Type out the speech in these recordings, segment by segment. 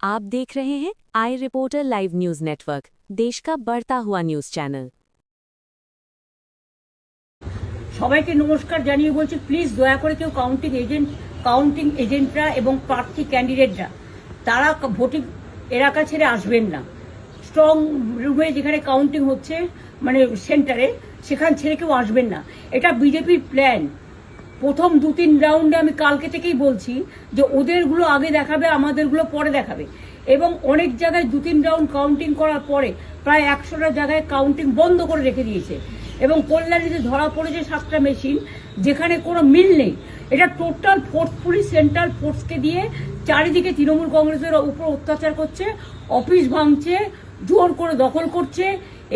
आप देख रहे हैं आई रिपोर्टर लाइव न्यूज नेटवर्क, देश का बढ़ता हुआ न्यूज चैनल। সবাইকে নমস্কার জানিয়ে বলছি, প্লিজ দয়া করে কেউ কাউন্টিং এজেন্টরা এবং প্রার্থী ক্যান্ডিডেটরা তারা ভোটিং এলাকা ছেড়ে আসবেন না। স্ট্রং রুমে যেখানে কাউন্টিং হচ্ছে মানে সেন্টারে, সেখান ছেড়ে কেউ আসবেন না। এটা বিজেপির প্ল্যান। প্রথম 2-3 রাউন্ডে আমি কালকে থেকেই বলছি যে ওদেরগুলো আগে দেখাবে, আমাদেরগুলো পরে দেখাবে। এবং অনেক জায়গায় 2-3 রাউন্ড কাউন্টিং করার পরে প্রায় 100টা জায়গায় কাউন্টিং বন্ধ করে রেখে দিয়েছে। এবং কল্যাণীতে ধরা পড়েছে 7টা মেশিন, যেখানে কোনো মিল নেই। এটা টোটাল ফোর্স পুলিশ, সেন্ট্রাল ফোর্সকে দিয়ে চারিদিকে তৃণমূল কংগ্রেসের উপর অত্যাচার করছে, অফিস ভাঙছে, জোর করে দখল করছে।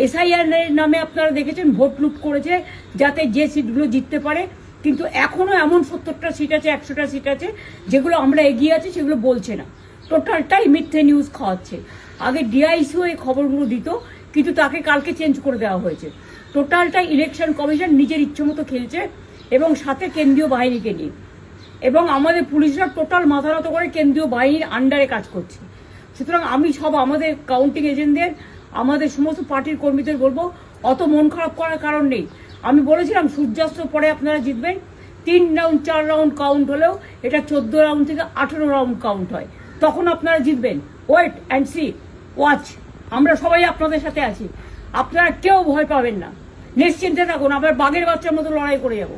এসআইআর নামে আপনারা দেখেছেন ভোট লুট করেছে যাতে যে সিটগুলো জিততে পারে। কিন্তু এখনো এমন 70টা সিট আছে, 100টা সিট আছে যেগুলো আমরা এগিয়ে আছি, সেগুলো বলছে না। টোটালটাই মিথ্যে নিউজ খাওয়াচ্ছে। আগে ডিআইসিও এই খবরগুলো দিত, কিন্তু তাকে কালকে চেঞ্জ করে দেওয়া হয়েছে। টোটালটাই ইলেকশন কমিশন নিজের ইচ্ছে মতো খেলছে, এবং সাথে কেন্দ্রীয় বাহিনীকে নিয়ে। এবং আমাদের পুলিশরা টোটাল মাথা নত করে কেন্দ্রীয় বাহিনীর আন্ডারে কাজ করছে। সুতরাং আমি সব আমাদের কাউন্টিং এজেন্টদের, আমাদের সমস্ত পার্টির কর্মীদের বলবো, অত মন খারাপ করার কারণ নেই। আমি বলেছিলাম সূর্যাস্তের পরে আপনারা জিতবেন। 3 রাউন্ড 4 রাউন্ড কাউন্ট হলেও এটা 14 রাউন্ড থেকে 18 রাউন্ড কাউন্ট হয়, তখন আপনারা জিতবেন। Wait and see, watch. আমরা সবাই আপনাদের সাথে আছি, আপনারা কেউ ভয় পাবেন না, নিশ্চিন্তে থাকুন। আমরা বাঘের বাচ্চার মতো লড়াই করে যাবো।